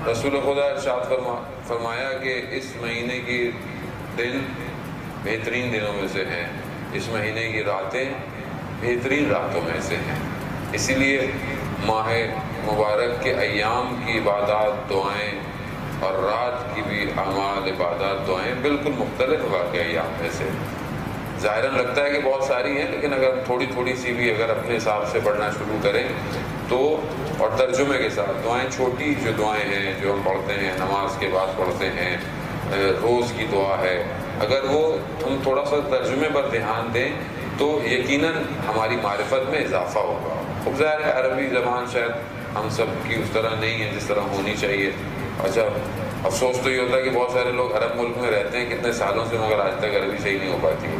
رسول خدا ارشاد فرمایا کہ اس مہینے کی دن بہترین دنوں میں سے ہیں، اس مہینے کی راتیں بہترین راتوں میں سے ہیں، اسی لیے ماہ مبارک کے ایام کی عبادات دعائیں اور رات کی بھی اعمال عبادات دعائیں بالکل مختلف واقع ایام میں سے۔ ظاہراً لگتا ہے کہ بہت ساری ہیں، لیکن اگر تھوڑی تھوڑی سی بھی اگر اپنے حساب سے پڑھنا شروع کریں تو، اور ترجمے کے ساتھ دعائیں، چھوٹی جو دعائیں ہیں جو ہم پڑھتے ہیں نماز کے بعد پڑھتے ہیں، روز کی دعا ہے، اگر وہ ہم تھوڑا سا ترجمے پر دھیان دیں تو یقیناً ہماری معرفت میں اضافہ ہوگا۔ خوب ظاہر ہے عربی زبان شاید ہم سب کی اس طرح نہیں ہے جس طرح ہونی چاہیے۔ اچھا افسوس تو یہ ہوتا ہے کہ بہت سارے لوگ عرب ملک میں رہتے ہیں کتنے سالوں سے، مگر آج تک عربی صحیح نہیں ہو پاتی ہے۔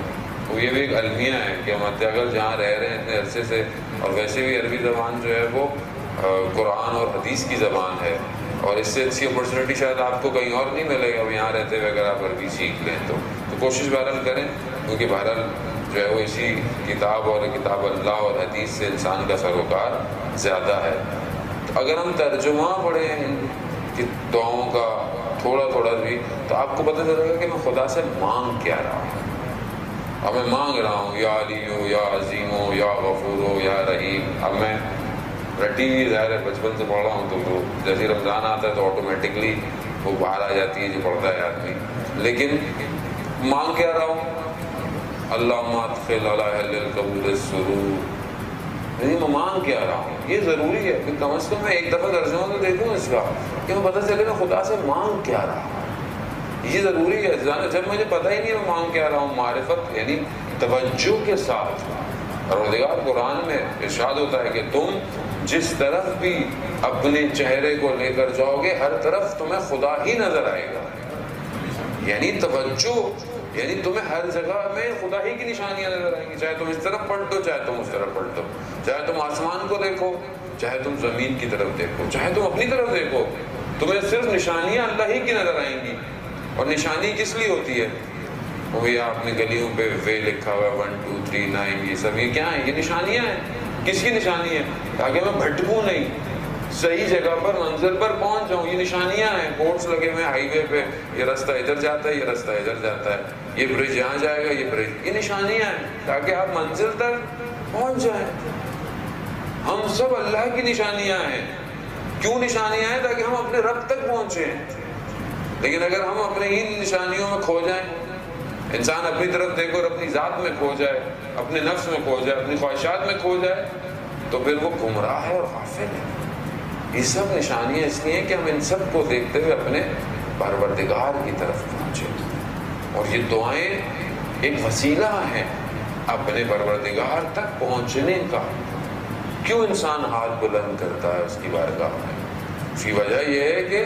تو یہ بھی ایک المیہ ہے کہ ہم اگر جہاں رہ رہے ہیں اتنے عرصے سے، اور ویسے بھی عربی زبان جو ہے وہ قرآن اور حدیث کی زبان ہے، اور اس سے اچھی اپرچونیٹی شاید آپ کو کہیں اور نہیں ملے گا یہاں رہتے ہوئے اگر آپ عربی سیکھ لیں تو کوشش بہرحال کریں، کیونکہ بہرحال جو ہے وہ اسی کتاب اور کتاب اللہ اور حدیث سے انسان کا سروکار زیادہ ہے۔ تو اگر ہم ترجمہ پڑھیں ان دعاؤں کا تھوڑا تھوڑا بھی، تو آپ کو پتہ چلے گا کہ میں خدا سے مانگ کیا رہا ہوں۔ اب میں مانگ رہا ہوں یا علی ہو، یا عظیم ہو، یا غفور ہو، یا رحیم۔ اب میں رٹی ہوئی ظاہر ہے بچپن سے پڑھ رہا ہوں، تو وہ جیسے رمضان آتا ہے تو آٹومیٹکلی وہ باہر آ جاتی ہے جو پڑھتا ہے آدمی، لیکن مانگ کیا رہا ہوں؟ اللہم ادخل علی اہل القبور السرور، یعنی میں مانگ کیا رہا ہوں۔ یہ ضروری ہے کہ کم از کم میں ایک دفعہ ترجمہ تو دیکھوں اس کا، کہ میں پتہ چلے میں خدا سے مانگ کیا رہا ہوں۔ یہ ضروری ہے، جب مجھے پتہ ہی نہیں میں مانگ کیا رہا ہوں، معرفت یعنی توجہ کے ساتھ۔ پروردگار قرآن میں ارشاد ہوتا ہے کہ تم جس طرف بھی اپنے چہرے کو لے کر جاؤ گے ہر طرف تمہیں خدا ہی نظر آئے گا، یعنی توجہ، یعنی تمہیں ہر جگہ میں خدا ہی کی نشانیاں نظر آئیں گی، چاہے تم اس طرف پلٹو چاہے تم اس طرف پلٹو، چاہے تم آسمان کو دیکھو چاہے تم زمین کی طرف دیکھو، چاہے تم اپنی طرف دیکھو، تمہیں صرف نشانیاں اللہ ہی کی نظر آئیں گی۔ اور نشانی کس لیے ہوتی ہے؟ وہ یہ آپ نے گلیوں پہ وے لکھا ہوا ہے 1 2 3 9، یہ سب یہ کیا ہیں؟ یہ نشانیاں ہیں۔ کس کی نشانی ہے؟ تاکہ میں بھٹکوں نہیں، صحیح جگہ پر منزل پر پہنچ جاؤں۔ یہ نشانیاں ہیں، بورڈز لگے ہوئے ہائی وے پہ، یہ رستہ ادھر جاتا ہے، یہ رستہ ادھر جاتا ہے، یہ برج یہاں جائے گا، یہ برج، یہ نشانیاں ہیں تاکہ آپ منزل تک پہنچ جائیں۔ ہم سب اللہ کی نشانیاں ہیں۔ کیوں نشانیاں ہیں؟ تاکہ ہم اپنے رب تک پہنچیں۔ لیکن اگر ہم اپنے ان نشانیوں میں کھو جائیں، انسان اپنی طرف دیکھو اور اپنی ذات میں کھو جائے، اپنے نفس میں کھو جائے، اپنی خواہشات میں کھو جائے، تو پھر وہ گمراہ ہے اور غافل ہے۔ یہ سب نشانیاں اس لیے کہ ہم ان سب کو دیکھتے ہوئے اپنے پروردگار کی طرف پہنچے، اور یہ دعائیں ایک وسیلہ ہیں اپنے پروردگار تک پہنچنے کا۔ کیوں انسان ہاتھ بلند کرتا ہے اس کی بارگاہ میں؟ اس کی وجہ یہ ہے کہ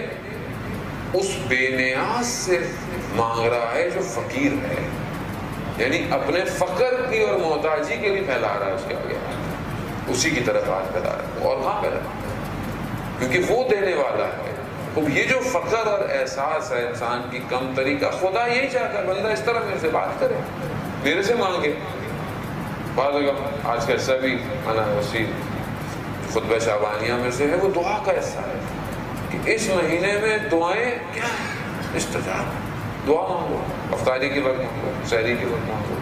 اس بے نیاز سے مانگ رہا ہے جو فقیر ہے، یعنی اپنے فقر کی اور محتاجی کے لیے پھیلا رہا ہے اس کے آگے، اسی کی طرف ہاتھ پھیلا رہا ہے۔ اور کہاں پھیلا؟ کیونکہ وہ دینے والا ہے۔ اب یہ جو فقر اور احساس ہے انسان کی کم طریقہ، خدا یہی چاہتا ہے بندہ اس طرح میرے سے بات کرے، میرے سے مانگے۔ بعض اگر آج کا حصہ بھی اسی خطبہ شعبانیہ میں سے ہے، وہ دعا کا حصہ ہے کہ اس مہینے میں دعائیں کیا ہیں؟ استجاب۔ دعا مانگو، افطاری کے وقت مانگو، سحری کے وقت مانگو،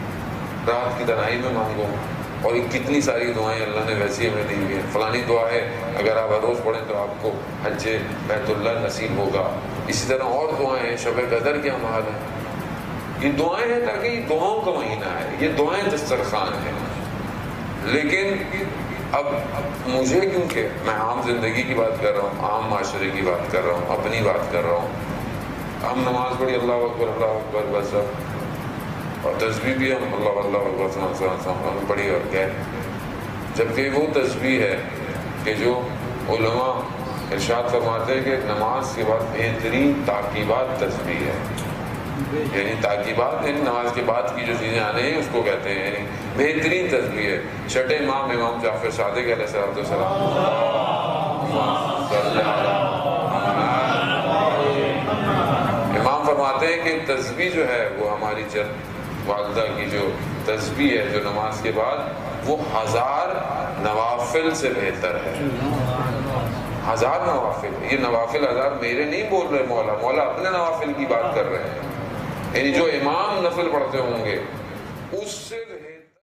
رات کی تنہائی میں مانگو، اور کتنی ساری دعائیں اللہ نے ویسی ہمیں دی ہوئی ہیں۔ فلانی دعا ہے اگر آپ ہر روز پڑھیں تو آپ کو حج بیت اللہ نصیب ہوگا۔ اسی طرح اور دعائیں ہیں، شب قدر کیا محال ہے۔ یہ دعائیں ہیں تاکہ یہ دعاؤں کا مہینہ ہے، یہ دعائیں دسترخوان ہیں۔ لیکن اب مجھے، کیونکہ میں عام زندگی کی بات کر رہا ہوں، عام معاشرے کی بات کر رہا ہوں، اپنی بات کر رہا ہوں، ہم نماز پڑھی اللہ اکبر بس، اور تسبیح بھی ہم اللہ اکبر پڑھی اور گئے، جبکہ وہ تسبیح ہے کہ جو علماء ارشاد فرماتے ہیں کہ نماز کے بعد بہترین تعقیبات تسبیح ہے، یعنی تعقیبات یعنی نماز کے بعد کی جو چیزیں آنے ہیں اس کو کہتے ہیں، یعنی بہترین تسبیح ہے۔ چھٹے امام جعفر صادق علیہ السلام امام فرماتے ہیں کہ تسبیح جو ہے وہ ہماری والدہ کی جو تسبیح ہے جو نماز کے بعد، وہ 1000 نوافل سے بہتر ہے۔ 1000 نوافل، یہ نوافل 1000 میرے نہیں بول رہے مولا، مولا اپنے نوافل کی بات کر رہے ہیں، یعنی جو امام نفل پڑھتے ہوں گے اس سے